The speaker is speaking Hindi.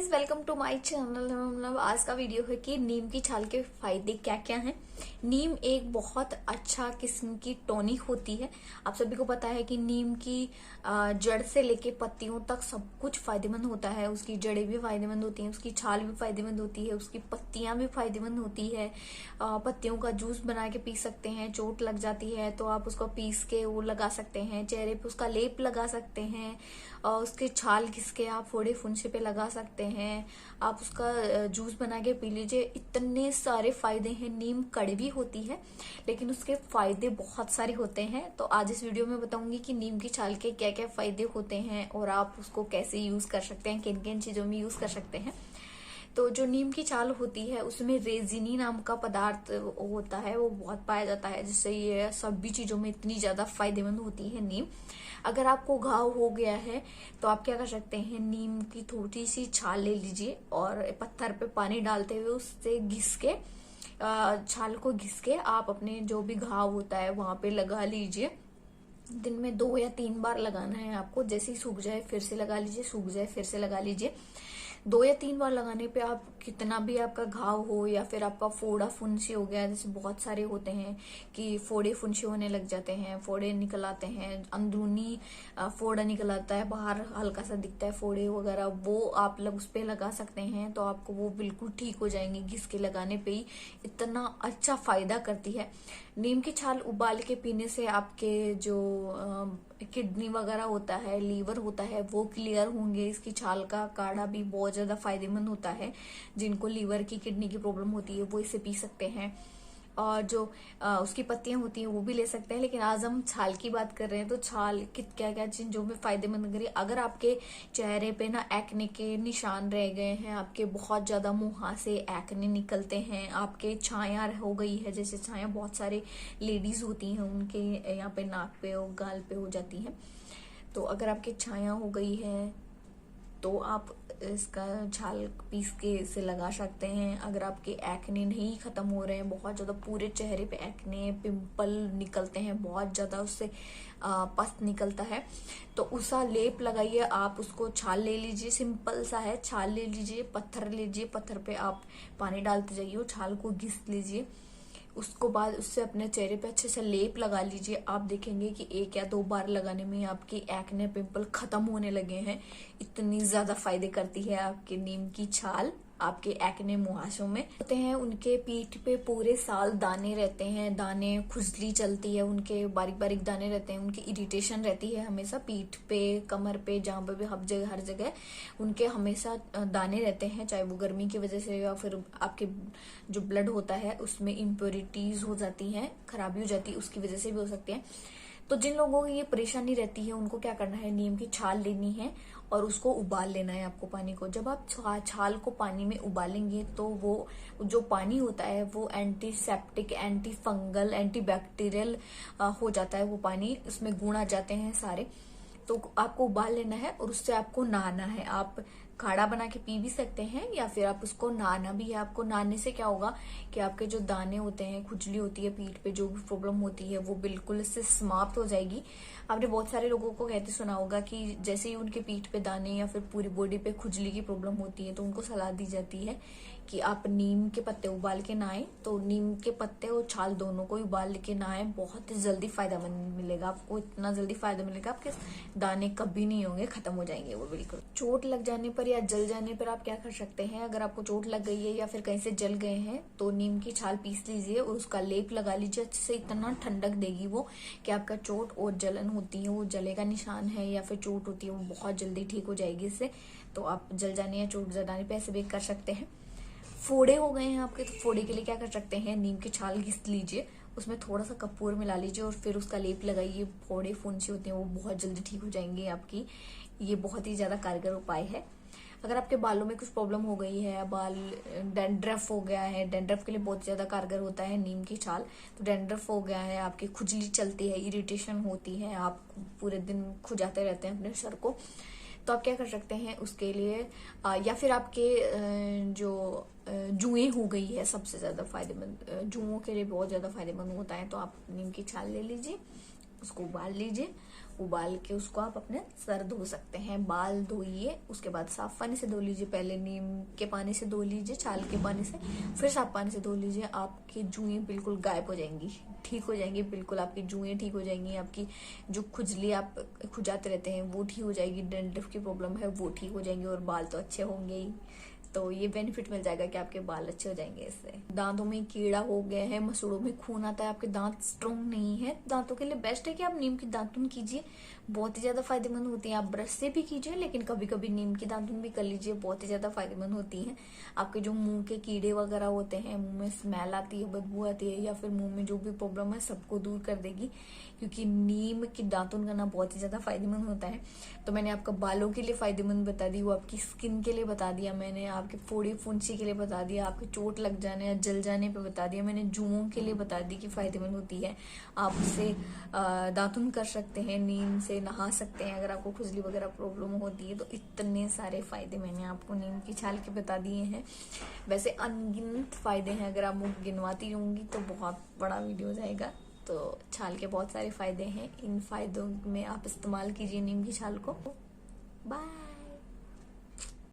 Guys, welcome to my channel. मतलब आज का वीडियो है कि नीम की छाल के फायदे क्या क्या हैं। नीम एक बहुत अच्छा किस्म की टॉनिक होती है। आप सभी को पता है कि नीम की जड़ से लेके पत्तियों तक सब कुछ फायदेमंद होता है। उसकी जड़ें भी फायदेमंद होती हैं, उसकी छाल भी फायदेमंद होती है, उसकी पत्तियां भी फायदेमंद होती है। पत्तियों का जूस बना के पी सकते हैं। चोट लग जाती है तो आप उसको पीस के वो लगा सकते हैं, चेहरे पे उसका लेप लगा सकते हैं, उसके छाल घिस के आप फोड़े फुंसे पे लगा सकते हैं। आप उसका जूस बना के पी लीजिए। इतने सारे फायदे हैं। नीम कड़वी होती है लेकिन उसके फायदे बहुत सारे होते हैं। तो आज इस वीडियो में बताऊंगी कि नीम की छाल के क्या क्या फायदे होते हैं और आप उसको कैसे यूज कर सकते हैं, किन किन चीजों में यूज कर सकते हैं। तो जो नीम की छाल होती है उसमें रेजिनी नाम का पदार्थ होता है, वो बहुत पाया जाता है, जिससे ये सभी चीजों में इतनी ज्यादा फायदेमंद होती है नीम। अगर आपको घाव हो गया है तो आप क्या कर सकते हैं, नीम की थोड़ी सी छाल ले लीजिए और पत्थर पे पानी डालते हुए उससे घिस के छाल को घिस के आप अपने जो भी घाव होता है वहां पे लगा लीजिए। दिन में 2 या 3 बार लगाना है आपको। जैसे ही सूख जाए फिर से लगा लीजिए, सूख जाए फिर से लगा लीजिए। 2 या 3 बार लगाने पे आप कितना भी आपका घाव हो या फिर आपका फोड़ा फुंसी हो गया, जैसे बहुत सारे होते हैं कि फोड़े फुंसी होने लग जाते हैं, फोड़े निकल आते हैं, अंदरूनी फोड़ा निकल आता है, बाहर हल्का सा दिखता है फोड़े वगैरह, वो आप लोग उस पे लगा सकते हैं तो आपको वो बिल्कुल ठीक हो जाएंगे। घिस के लगाने पे ही इतना अच्छा फायदा करती है। नीम की छाल उबाल के पीने से आपके जो किडनी वगैरह होता है, लीवर होता है, वो क्लियर होंगे। इसकी छाल का काढ़ा भी बहुत ज्यादा फायदेमंद होता है। जिनको लीवर की किडनी की प्रॉब्लम होती है वो इसे पी सकते हैं। और जो उसकी पत्तियां होती हैं वो भी ले सकते हैं। लेकिन आज हम छाल की बात कर रहे हैं तो छाल क्या क्या चीजों में फायदेमंद करिए। अगर आपके चेहरे पे ना एक्ने के निशान रह गए हैं, आपके बहुत ज्यादा मुंह से एक्ने निकलते हैं, आपके छाया हो गई है, जैसे छाया बहुत सारे लेडीज होती हैं उनके यहाँ पे नाक पे और गाल पे हो जाती है, तो अगर आपके छाया हो गई है तो आप इसका छाल पीस के इसे लगा सकते हैं। अगर आपके एक्ने नहीं खत्म हो रहे हैं, बहुत ज्यादा पूरे चेहरे पे एक्ने पिंपल निकलते हैं, बहुत ज्यादा उससे पस निकलता है, तो उसका लेप लगाइए। आप उसको छाल ले लीजिए, सिंपल सा है, छाल ले लीजिए, पत्थर लीजिए, पत्थर पे आप पानी डालते जाइए, छाल को घिस लीजिए। उसको बाद उससे अपने चेहरे पे अच्छे से लेप लगा लीजिए। आप देखेंगे कि 1 या 2 बार लगाने में आपकी एक्ने पिंपल खत्म होने लगे हैं। इतनी ज्यादा फायदे करती है आपके नीम की छाल आपके एक्ने मुहासों में होते हैं। उनके पीठ पे पूरे साल दाने रहते हैं, दाने खुजली चलती है, उनके बारीक बारीक दाने रहते हैं, उनकी इरिटेशन रहती है हमेशा पीठ पे, कमर पे, जहाँ पे भी हर जगह उनके हमेशा दाने रहते हैं। चाहे वो गर्मी की वजह से या फिर आपके जो ब्लड होता है उसमें इम्प्योरिटीज हो जाती हैं, खराबी हो जाती है, उसकी वजह से भी हो सकती है। तो जिन लोगों को ये परेशानी रहती है उनको क्या करना है, नीम की छाल लेनी है और उसको उबाल लेना है आपको पानी को। जब आप छाल को पानी में उबालेंगे तो वो जो पानी होता है वो antiseptic, anti fungal, anti bacterial हो जाता है। वो पानी उसमें गुण आ जाते हैं सारे, तो आपको उबाल लेना है और उससे आपको नहाना है। आप काढ़ा बना के पी भी सकते हैं या फिर आप उसको नहाना भी है। आपको नहाने से क्या होगा कि आपके जो दाने होते हैं, खुजली होती है पीठ पे, जो भी प्रॉब्लम होती है वो बिल्कुल इससे समाप्त हो जाएगी। आपने बहुत सारे लोगों को कहते सुना होगा कि जैसे ही उनके पीठ पे दाने या फिर पूरी बॉडी पे खुजली की प्रॉब्लम होती है तो उनको सलाह दी जाती है कि आप नीम के पत्ते उबाल के नहाएं। तो नीम के पत्ते और छाल दोनों को उबाल के नहाएं, बहुत ही जल्दी फायदा मिलेगा आपको। इतना जल्दी फायदा मिलेगा, आपके दाने कभी नहीं होंगे, खत्म हो जाएंगे वो बिल्कुल। चोट लग जाने पर या जल जाने पर आप क्या कर सकते हैं, अगर आपको चोट लग गई है या फिर कहीं से जल गए हैं तो नीम की छाल पीस लीजिए और उसका लेप लगा लीजिए अच्छे से। इतना ठंडक देगी वो कि आपका चोट और जलन होती है, वो जले का निशान है या फिर चोट होती है, वो बहुत जल्दी ठीक हो जाएगी इससे। तो आप जल जाने या चोट जलाने पे ऐसे भी कर सकते हैं। फोड़े हो गए हैं आपके तो फोड़े के लिए क्या कर सकते हैं, नीम की छाल घिस लीजिए, उसमें थोड़ा सा कपूर मिला लीजिए और फिर उसका लेप लगाइए। फोड़े फुंसी होते हैं वो बहुत जल्दी ठीक हो जाएंगे आपकी। ये बहुत ही ज्यादा कारगर उपाय है। अगर आपके बालों में कुछ प्रॉब्लम हो गई है, बाल डैंड्रफ हो गया है, डैंड्रफ के लिए बहुत ज्यादा कारगर होता है नीम की छाल। तो डैंड्रफ हो गया है, आपकी खुजली चलती है, इरिटेशन होती है, आप पूरे दिन खुजाते रहते हैं अपने सर को, तो आप क्या कर सकते हैं उसके लिए, या फिर आपके जो जुएं हो गई है, सबसे ज्यादा फायदेमंद जुओं के लिए बहुत ज्यादा फायदेमंद होता है। तो आप नीम की छाल ले लीजिए, उसको उबाल लीजिए, उबाल के उसको आप अपने सर धो सकते हैं। बाल धोइए, उसके बाद साफ पानी से धो लीजिए। पहले नीम के पानी से धो लीजिए, छाल के पानी से, फिर साफ पानी से धो लीजिए। आपकी जुएं बिल्कुल गायब हो जाएंगी, ठीक हो जाएंगी, बिल्कुल आपकी जुएं ठीक हो जाएंगी। आपकी जो खुजली, आप खुजाते रहते हैं, वो ठीक हो जाएगी। डैंड्रफ की प्रॉब्लम है वो ठीक हो जाएंगी, और बाल तो अच्छे होंगे ही। तो ये बेनिफिट मिल जाएगा कि आपके बाल अच्छे हो जाएंगे इससे। दांतों में कीड़ा हो गया है, मसूड़ों में खून आता है, आपके दांत स्ट्रॉन्ग नहीं है, दांतों के लिए बेस्ट है कि आप नीम की दातुन कीजिए, बहुत ही ज्यादा फायदेमंद होती है। आप ब्रश से भी कीजिए, लेकिन कभी कभी नीम की दातुन भी कर लीजिए, बहुत ही ज्यादा फायदेमंद होती है। आपके जो मुंह के कीड़े वगैरह होते हैं, मुंह में स्मेल आती है, बदबू आती है, या फिर मुंह में जो भी प्रॉब्लम है सबको दूर कर देगी, क्योंकि नीम की दातुन करना बहुत ही ज्यादा फायदेमंद होता है। तो मैंने आपको बालों के लिए फायदेमंद बता दी, वो आपकी स्किन के लिए बता दिया मैंने, आपके फोड़ी फुंसी के लिए बता दिया, आपके चोट लग जाने या जल जाने पे बता दिया मैंने, जुओं के लिए बता दी कि फायदेमंद होती है। आप उससे दातुन कर सकते हैं, नीम से नहा सकते हैं अगर आपको खुजली वगैरह प्रॉब्लम होती है। तो इतने सारे फायदे मैंने आपको नीम की छाल के बता दिए हैं। वैसे अनगिनत फायदे हैं, अगर आप मुझे गिनवाती रहूंगी तो बहुत बड़ा वीडियो हो जाएगा। तो छाल के बहुत सारे फायदे हैं, इन फायदों में आप इस्तेमाल कीजिए नीम की छाल को। बाय।